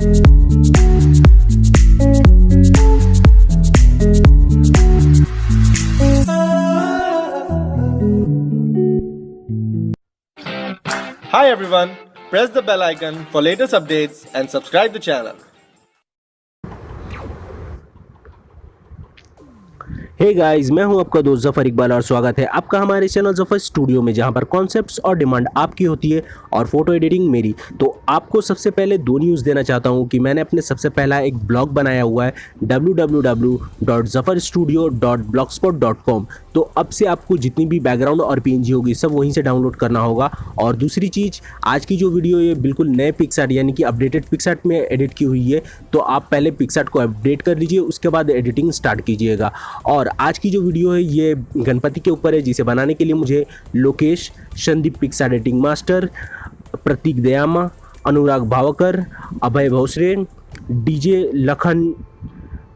Hi everyone, press the bell icon for latest updates and subscribe the channel. Hey guys, मैं हूं आपका दोस्त जफर इकबाल और स्वागत है आपका हमारे चैनल जफर स्टूडियो में, जहां पर कॉन्सेप्ट्स और डिमांड आपकी होती है और फोटो एडिटिंग मेरी। तो आपको सबसे पहले दो न्यूज़ देना चाहता हूं कि मैंने अपने सबसे पहला एक ब्लॉग बनाया हुआ है www.zafarstudio.blogspot.com। तो अब से आपको जितनी भी बैकग्राउंड और पीएनजी होगी सब वहीं से डाउनलोड करना होगा। और दूसरी चीज़, आज की जो वीडियो ये बिल्कुल नए पिक्सआर्ट यानी कि अपडेटेड पिक्सआर्ट में एडिट की हुई है। तो आप पहले पिक्सआर्ट को अपडेट कर लीजिए, उसके बाद एडिटिंग स्टार्ट कीजिएगा। और आज की जो वीडियो है ये गणपति के ऊपर है, जिसे बनाने के लिए मुझे Lokesh, Sandeep PicsArt editing master, Prateek Dayama, Anurag Bhavkar, Abhay Bhosare, DJ Lakhan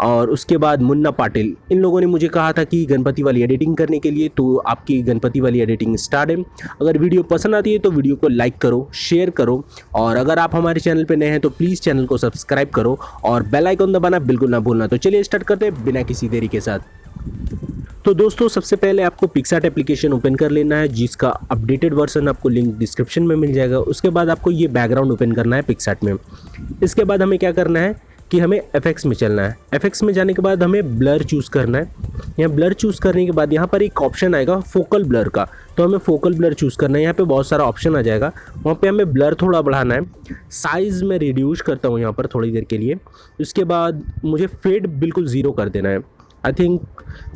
और उसके बाद मुन्ना पाटिल, इन लोगों ने मुझे कहा था कि गणपति वाली एडिटिंग करने के लिए। तो आपकी गणपति वाली एडिटिंग स्टार्ट है। अगर वीडियो पसंद आती है तो वीडियो को लाइक करो, शेयर करो, और अगर आप हमारे चैनल पे नए हैं तो प्लीज़ चैनल को सब्सक्राइब करो और बेल आइकन दबाना बिल्कुल ना भूलना। तो चलिए स्टार्ट करते हैं बिना किसी देरी के साथ। तो दोस्तों, सबसे पहले आपको पिक्सआर्ट एप्लीकेशन ओपन कर लेना है, जिसका अपडेटेड वर्जन आपको लिंक डिस्क्रिप्शन में मिल जाएगा। उसके बाद आपको ये बैकग्राउंड ओपन करना है पिक्सआर्ट में। इसके बाद हमें क्या करना है कि हमें एफएक्स में चलना है। एफएक्स में जाने के बाद हमें ब्लर चूज़ करना है। यहाँ ब्लर चूज़ करने के बाद यहाँ पर एक ऑप्शन आएगा फोकल ब्लर का, तो हमें फोकल ब्लर चूज़ करना है। यहाँ पे बहुत सारा ऑप्शन आ जाएगा, वहाँ पे हमें ब्लर थोड़ा बढ़ाना है। साइज़ में रिड्यूस करता हूँ यहाँ पर थोड़ी देर के लिए। उसके बाद मुझे फेड बिल्कुल 0 कर देना है। आई थिंक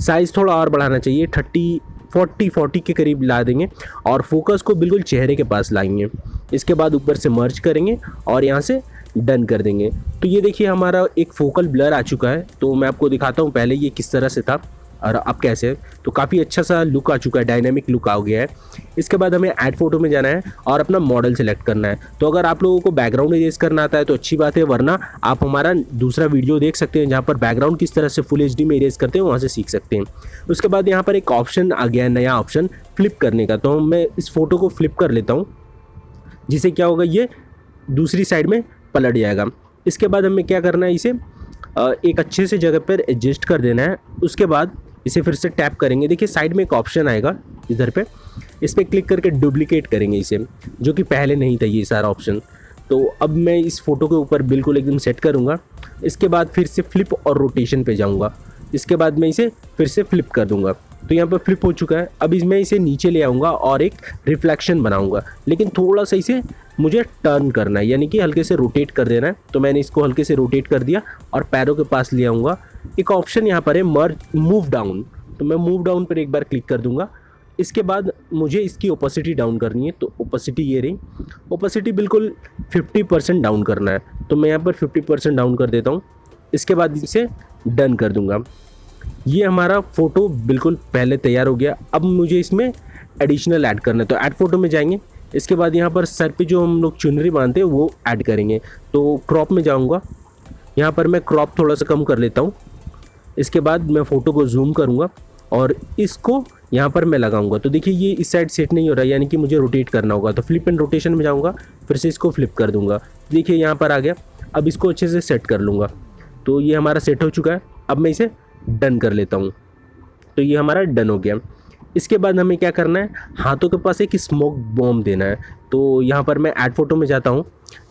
साइज़ थोड़ा और बढ़ाना चाहिए, 40 के करीब ला देंगे और फोकस को बिल्कुल चेहरे के पास लाएंगे। इसके बाद ऊपर से मर्ज करेंगे और यहाँ से डन कर देंगे। तो ये देखिए हमारा एक फोकल ब्लर आ चुका है। तो मैं आपको दिखाता हूँ पहले ये किस तरह से था और अब कैसे है। तो काफ़ी अच्छा सा लुक आ चुका है, डायनामिक लुक आ गया है। इसके बाद हमें ऐड फोटो में जाना है और अपना मॉडल सेलेक्ट करना है। तो अगर आप लोगों को बैकग्राउंड इरेज करना आता है तो अच्छी बात है, वरना आप हमारा दूसरा वीडियो देख सकते हैं जहाँ पर बैकग्राउंड किस तरह से फुल एचडी में इरेज करते हैं, वहाँ से सीख सकते हैं। उसके बाद यहाँ पर एक ऑप्शन आ गया है, नया ऑप्शन फ्लिप करने का। तो मैं इस फोटो को फ्लिप कर लेता हूँ, जिससे क्या होगा, ये दूसरी साइड में पलट जाएगा। इसके बाद हमें क्या करना है, इसे एक अच्छे से जगह पर एडजस्ट कर देना है। उसके बाद इसे फिर से टैप करेंगे। देखिए साइड में एक ऑप्शन आएगा इधर पे, इस पर क्लिक करके डुप्लीकेट करेंगे इसे, जो कि पहले नहीं था ये सारा ऑप्शन। तो अब मैं इस फोटो के ऊपर बिल्कुल एकदम सेट करूँगा। इसके बाद फिर से फ्लिप और रोटेशन पे जाऊँगा। इसके बाद मैं इसे फिर से फ्लिप कर दूँगा। तो यहाँ पर फ्लिप हो चुका है। अब मैं इसे नीचे ले आऊँगा और एक रिफ्लेक्शन बनाऊँगा, लेकिन थोड़ा सा इसे मुझे टर्न करना है, यानी कि हल्के से रोटेट कर देना है। तो मैंने इसको हल्के से रोटेट कर दिया और पैरों के पास ले आऊँगा। एक ऑप्शन यहाँ पर है मूव डाउन, तो मैं मूव डाउन पर एक बार क्लिक कर दूँगा। इसके बाद मुझे इसकी ओपेसिटी डाउन करनी है। तो ओपेसिटी ये रही, ओपेसिटी बिल्कुल 50% डाउन करना है। तो मैं यहाँ पर 50% डाउन कर देता हूँ। इसके बाद इसे डन कर दूँगा। ये हमारा फ़ोटो बिल्कुल पहले तैयार हो गया। अब मुझे इसमें एडिशनल ऐड करना है। तो ऐड फोटो में जाएंगे। इसके बाद यहाँ पर सर पे जो हम लोग चुनरी बांधते हैं वो ऐड करेंगे। तो क्रॉप में जाऊँगा, यहाँ पर मैं क्रॉप थोड़ा सा कम कर लेता हूँ। इसके बाद मैं फ़ोटो को जूम करूँगा और इसको यहाँ पर मैं लगाऊंगा। तो देखिए ये इस साइड सेट नहीं हो रहा है, यानी कि मुझे रोटेट करना होगा। तो फ्लिप एंड रोटेशन में जाऊँगा, फिर से इसको फ्लिप कर दूँगा। देखिए यहाँ पर आ गया। अब इसको अच्छे से सेट कर लूँगा। तो ये हमारा सेट हो चुका है। अब मैं इसे डन कर लेता हूँ। तो ये हमारा डन हो गया। इसके बाद हमें क्या करना है, हाथों के पास एक स्मोक बॉम्ब देना है। तो यहाँ पर मैं ऐड फोटो में जाता हूँ।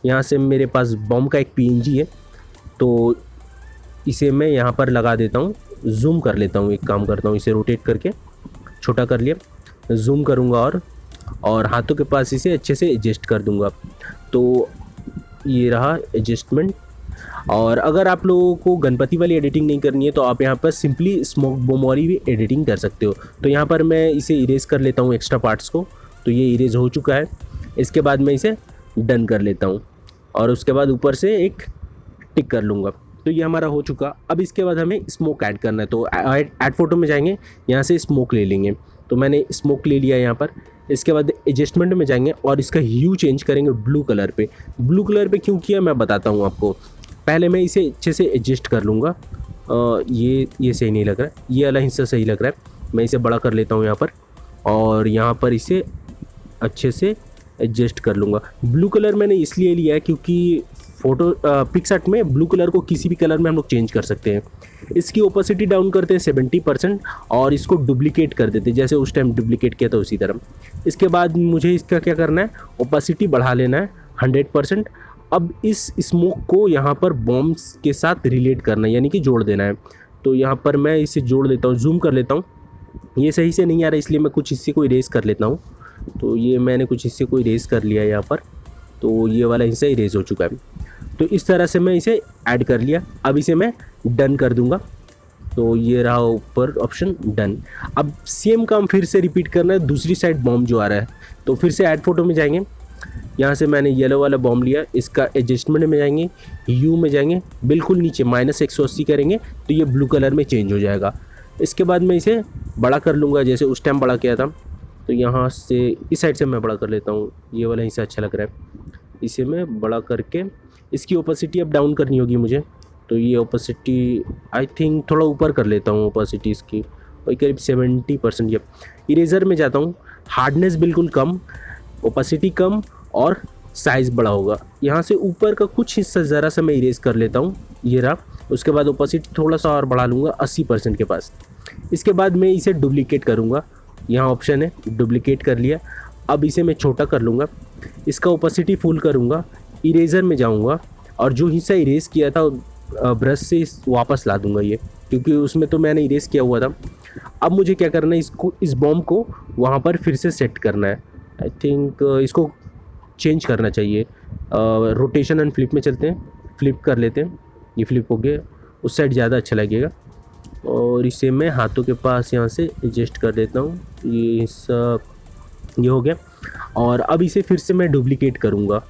यहाँ से मेरे पास बॉम्ब का एक पीएनजी है, तो इसे मैं यहाँ पर लगा देता हूँ। जूम कर लेता हूँ, एक काम करता हूँ, इसे रोटेट करके छोटा कर लिया, जूम करूँगा और हाथों के पास इसे अच्छे से एडजस्ट कर दूँगा। तो ये रहा एडजस्टमेंट। और अगर आप लोगों को गणपति वाली एडिटिंग नहीं करनी है तो आप यहाँ पर सिंपली स्मोक बॉम्ब वाली भी एडिटिंग कर सकते हो। तो यहाँ पर मैं इसे इरेज कर लेता हूँ एक्स्ट्रा पार्ट्स को। तो ये इरेज हो चुका है। इसके बाद मैं इसे डन कर लेता हूँ और उसके बाद ऊपर से एक टिक कर लूँगा। तो ये हमारा हो चुका। अब इसके बाद हमें स्मोक ऐड करना है। तो ऐड फोटो में जाएंगे, यहाँ से स्मोक ले लेंगे। तो मैंने स्मोक ले लिया यहाँ पर। इसके बाद एडजस्टमेंट में जाएंगे और इसका ह्यू चेंज करेंगे ब्लू कलर पे। ब्लू कलर पे क्यों किया मैं बताता हूँ आपको। पहले मैं इसे अच्छे से एडजस्ट कर लूँगा। ये सही नहीं लग रहा है, ये वाला हिस्सा सही लग रहा है। मैं इसे बड़ा कर लेता हूँ यहाँ पर और यहाँ पर इसे अच्छे से एडजस्ट कर लूँगा। ब्लू कलर मैंने इसलिए लिया है क्योंकि फ़ोटो पिक्सआर्ट में ब्लू कलर को किसी भी कलर में हम लोग चेंज कर सकते हैं। इसकी ओपेसिटी डाउन करते हैं 70% और इसको डुप्लीकेट कर देते हैं, जैसे उस टाइम डुप्लीकेट किया था उसी तरह। इसके बाद मुझे इसका क्या करना है, ओपेसिटी बढ़ा लेना है 100%। अब इस स्मोक को यहाँ पर बॉम्ब्स के साथ रिलेट करना है, यानी कि जोड़ देना है। तो यहाँ पर मैं इसे जोड़ लेता हूँ, जूम कर लेता हूँ। ये सही से नहीं आ रहा इसलिए मैं कुछ हिस्से को इरेज कर लेता हूँ। तो ये मैंने कुछ हिस्से को इरेज कर लिया है यहाँ पर, तो ये वाला हिस्सा इरेज हो चुका है। तो इस तरह से मैं इसे ऐड कर लिया। अब इसे मैं डन कर दूंगा। तो ये रहा ऊपर ऑप्शन डन। अब सेम काम फिर से रिपीट करना है, दूसरी साइड बॉम्ब जो आ रहा है। तो फिर से ऐड फोटो में जाएंगे, यहाँ से मैंने येलो वाला बॉम्ब लिया, इसका एडजस्टमेंट में जाएंगे, यू में जाएंगे, बिल्कुल नीचे -180 करेंगे तो ये ब्लू कलर में चेंज हो जाएगा। इसके बाद मैं इसे बड़ा कर लूँगा, जैसे उस टाइम बड़ा किया था। तो यहाँ से इस साइड से मैं बड़ा कर लेता हूँ, ये वाला हिस्सा अच्छा लग रहा है, इसे मैं बड़ा करके इसकी ओपेसिटी अब डाउन करनी होगी मुझे। तो ये ओपेसिटी आई थिंक थोड़ा ऊपर कर लेता हूँ, ओपेसिटी इसकी वही करीब 70%। ये इरेज़र में जाता हूँ, हार्डनेस बिल्कुल कम, ओपेसिटी कम और साइज़ बड़ा होगा। यहाँ से ऊपर का कुछ हिस्सा ज़रा सा मैं इरेज कर लेता हूँ, ये रहा। उसके बाद ओपेसिटी थोड़ा सा और बढ़ा लूँगा 80% के पास। इसके बाद मैं इसे डुप्लीकेट करूँगा, यहाँ ऑप्शन है डुप्लीकेट कर लिया। अब इसे मैं छोटा कर लूँगा, इसका ओपेसिटी फुल करूँगा, इरेज़र में जाऊँगा और जो हिस्सा इरेज किया था ब्रश से वापस ला दूँगा ये, क्योंकि उसमें तो मैंने इरेज किया हुआ था। अब मुझे क्या करना है, इसको इस बॉम्ब को वहाँ पर फिर से सेट करना है। आई थिंक इसको चेंज करना चाहिए। रोटेशन एंड फ्लिप में चलते हैं, फ्लिप कर लेते हैं। ये फ्लिप हो गया, उस साइड ज़्यादा अच्छा लगेगा। और इसे मैं हाथों के पास यहाँ से एडजस्ट कर देता हूँ, ये हिस्सा ये हो गया। और अब इसे फिर से मैं डुप्लीकेट करूँगा,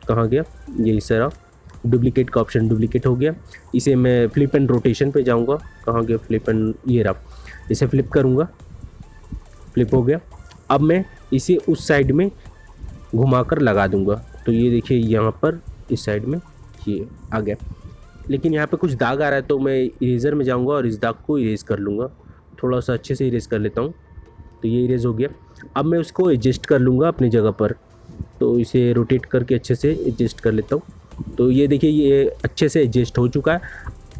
कहाँ गया ये हिस्सा रहा, डुप्लीकेट का ऑप्शन डुप्लीकेट हो गया। इसे मैं फ्लिप एंड रोटेशन पे जाऊँगा, कहाँ गया फ्लिप एंड, ये रहा। इसे फ्लिप करूँगा, फ्लिप हो गया। अब मैं इसे उस साइड में घुमाकर लगा दूंगा। तो ये देखिए यहाँ पर इस साइड में ये आ गया, लेकिन यहाँ पे कुछ दाग आ रहा है तो मैं इरेज़र में जाऊँगा और इस दाग को इरेज़ कर लूँगा। थोड़ा सा अच्छे से इरेज़ कर लेता हूँ। तो ये इरेज़ हो गया। अब मैं उसको एडजस्ट कर लूँगा अपनी जगह पर, तो इसे रोटेट करके अच्छे से एडजस्ट कर लेता हूँ। तो ये देखिए ये अच्छे से एडजस्ट हो चुका है।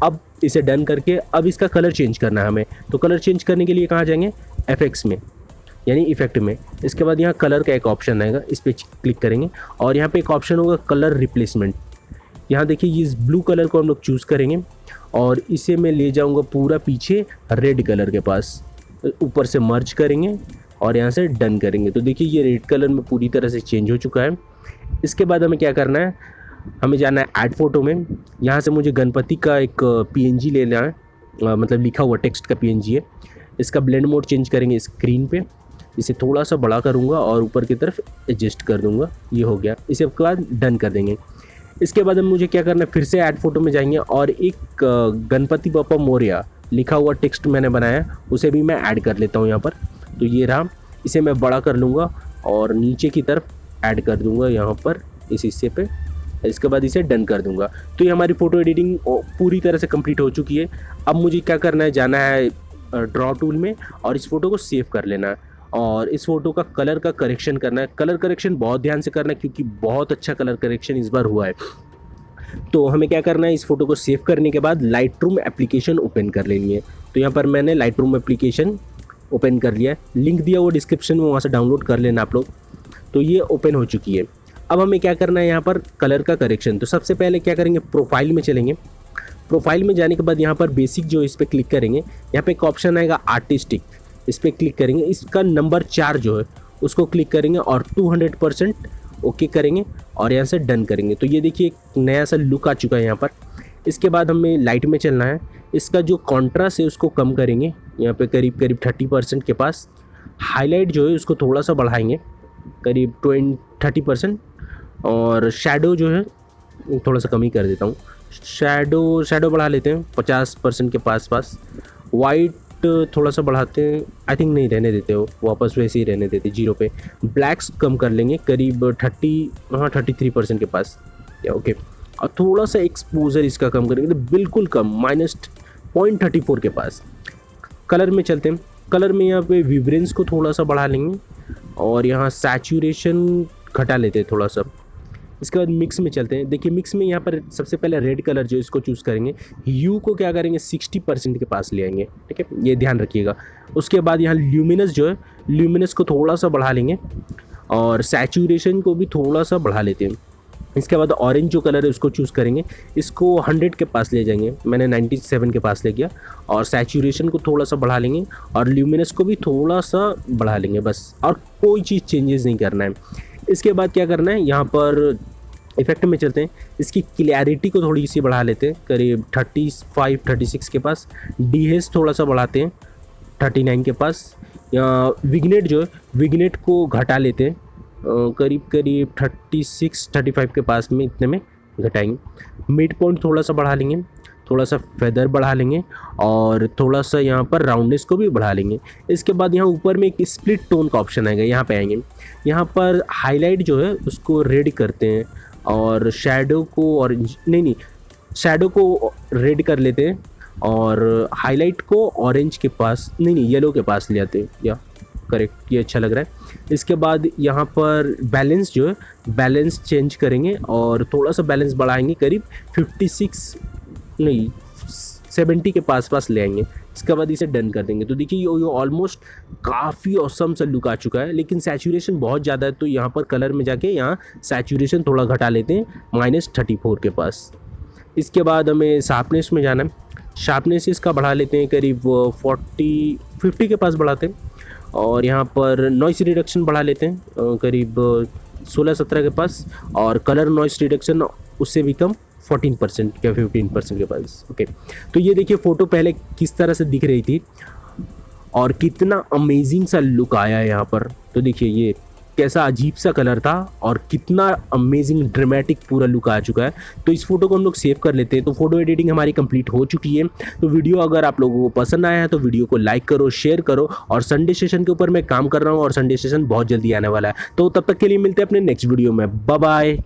अब इसे डन करके अब इसका कलर चेंज करना है हमें। तो कलर चेंज करने के लिए कहाँ जाएंगे, एफएक्स में यानी इफेक्ट में। इसके बाद यहाँ कलर का एक ऑप्शन आएगा, इस पर क्लिक करेंगे और यहाँ पे एक ऑप्शन होगा कलर रिप्लेसमेंट। यहाँ देखिए इस ब्लू कलर को हम लोग चूज़ करेंगे और इसे मैं ले जाऊँगा पूरा पीछे रेड कलर के पास, ऊपर से मर्ज करेंगे और यहाँ से डन करेंगे। तो देखिए ये रेड कलर में पूरी तरह से चेंज हो चुका है। इसके बाद हमें क्या करना है, हमें जाना है ऐड फोटो में। यहाँ से मुझे गणपति का एक PNG लेना है, मतलब लिखा हुआ टेक्स्ट का PNG है। इसका ब्लेंड मोड चेंज करेंगे स्क्रीन पे, इसे थोड़ा सा बड़ा करूँगा और ऊपर की तरफ एडजस्ट कर दूँगा, ये हो गया। इसे उसके बाद डन कर देंगे। इसके बाद मुझे क्या करना है, फिर से ऐड फोटो में जाएंगे और एक गणपति बप्पा मोरया लिखा हुआ टेक्स्ट मैंने बनाया उसे भी मैं ऐड कर लेता हूँ यहाँ पर। तो ये रहा, इसे मैं बड़ा कर लूँगा और नीचे की तरफ ऐड कर दूँगा यहाँ पर इस हिस्से पे। इसके बाद इसे डन कर दूँगा। तो ये हमारी फ़ोटो एडिटिंग पूरी तरह से कंप्लीट हो चुकी है। अब मुझे क्या करना है, जाना है ड्रॉ टूल में और इस फ़ोटो को सेव कर लेना है और इस फ़ोटो का कलर का करेक्शन करना है। कलर करेक्शन बहुत ध्यान से करना है क्योंकि बहुत अच्छा कलर करेक्शन इस बार हुआ है। तो हमें क्या करना है, इस फ़ोटो को सेव करने के बाद लाइटरूम एप्लीकेशन ओपन कर लेनी है। तो यहाँ पर मैंने लाइटरूम एप्लीकेशन ओपन कर लिया है, लिंक दिया वो डिस्क्रिप्शन में, वहाँ से डाउनलोड कर लेना आप लोग। तो ये ओपन हो चुकी है। अब हमें क्या करना है यहाँ पर कलर का करेक्शन। तो सबसे पहले क्या करेंगे, प्रोफाइल में चलेंगे। प्रोफाइल में जाने के बाद यहाँ पर बेसिक जो इस पर क्लिक करेंगे, यहाँ पे एक ऑप्शन आएगा आर्टिस्टिक, इस पर क्लिक करेंगे। इसका नंबर 4 जो है उसको क्लिक करेंगे और 200% ओके करेंगे और यहाँ से डन करेंगे। तो ये देखिए एक नया सा लुक आ चुका है यहाँ पर। इसके बाद हमें लाइट में चलना है, इसका जो कॉन्ट्रास्ट है उसको कम करेंगे, यहाँ पे करीब 30% के पास। हाईलाइट जो है उसको थोड़ा सा बढ़ाएंगे, करीब 30%। और शैडो जो है थोड़ा सा कम ही कर देता हूँ, शैडो बढ़ा लेते हैं 50% के पास। वाइट थोड़ा सा बढ़ाते हैं, आई थिंक नहीं रहने देते हो, वापस वैसे ही रहने देते 0 पे। ब्लैक्स कम कर लेंगे करीब 33% के पास, या ओके। और थोड़ा सा एक्सपोजर इसका कम करेंगे, तो बिल्कुल कम -0.34 के पास। कलर में चलते हैं, कलर में यहाँ पे विब्रेंस को थोड़ा सा बढ़ा लेंगे और यहाँ सैचुरेशन घटा लेते हैं थोड़ा सा। इसके बाद मिक्स में चलते हैं। देखिए मिक्स में यहाँ पर सबसे पहले रेड कलर जो इसको चूज़ करेंगे, ह्यू को क्या करेंगे 60% के पास ले आएंगे, ठीक है, ये ध्यान रखिएगा। उसके बाद यहाँ ल्यूमिनस जो है, ल्यूमिनस को थोड़ा सा बढ़ा लेंगे और सैचुरेशन को भी थोड़ा सा बढ़ा लेते हैं। इसके बाद ऑरेंज जो कलर है उसको चूज़ करेंगे, इसको 100 के पास ले जाएंगे, मैंने 97 के पास ले गया, और सैचुरेशन को थोड़ा सा बढ़ा लेंगे और ल्यूमिनस को भी थोड़ा सा बढ़ा लेंगे बस, और कोई चीज़ चेंजेस नहीं करना है। इसके बाद क्या करना है, यहाँ पर इफेक्ट में चलते हैं, इसकी क्लैरिटी को थोड़ी सी बढ़ा लेते हैं, करीब 35-36 के पास। डीहेस थोड़ा सा बढ़ाते हैं 39 के पास। विग्नेट जो है, विग्नेट को घटा लेते हैं, करीब 36-35 के पास में, इतने में घटाएंगे। मिड पॉइंट थोड़ा सा बढ़ा लेंगे, थोड़ा सा फेदर बढ़ा लेंगे और थोड़ा सा यहाँ पर राउंडनेस को भी बढ़ा लेंगे। इसके बाद यहाँ ऊपर में एक स्प्लिट टोन का ऑप्शन आएगा, यहाँ पे आएंगे। यहाँ पर हाईलाइट जो है उसको रेड करते हैं और शैडो को ऑरेंज, नहीं शैडो को रेड कर लेते हैं और हाईलाइट को ऑरेंज के पास, नहीं येलो के पास ले आते हैं, या करेक्ट, ये अच्छा लग रहा है। इसके बाद यहाँ पर बैलेंस जो है, बैलेंस चेंज करेंगे और थोड़ा सा बैलेंस बढ़ाएंगे, करीब 70 के पास ले आएंगे। इसके बाद इसे डन कर देंगे। तो देखिए ये ऑलमोस्ट काफ़ी ऑसम सा लुक आ चुका है, लेकिन सैचुरेशन बहुत ज़्यादा है, तो यहाँ पर कलर में जाके यहाँ सैचुरेशन थोड़ा घटा लेते हैं -34 के पास। इसके बाद हमें शार्पनेस में जाना है, शार्पनेस इसका बढ़ा लेते हैं, करीब 50 के पास बढ़ाते हैं, और यहाँ पर नॉइस रिडक्शन बढ़ा लेते हैं करीब 16-17 के पास, और कलर नॉइस रिडक्शन उससे भी कम 14% या 15% के पास। ओके, तो ये देखिए फ़ोटो पहले किस तरह से दिख रही थी और कितना अमेजिंग सा लुक आया है यहाँ पर। तो देखिए ये कैसा अजीब सा कलर था और कितना अमेजिंग ड्रामेटिक पूरा लुक आ चुका है। तो इस फोटो को हम लोग सेव कर लेते हैं। तो फोटो एडिटिंग हमारी कंप्लीट हो चुकी है। तो वीडियो अगर आप लोगों को पसंद आया है तो वीडियो को लाइक करो, शेयर करो, और संडे सेशन के ऊपर मैं काम कर रहा हूँ और संडे सेशन बहुत जल्दी आने वाला है। तो तब तक के लिए मिलते हैं अपने नेक्स्ट वीडियो में। Bye bye.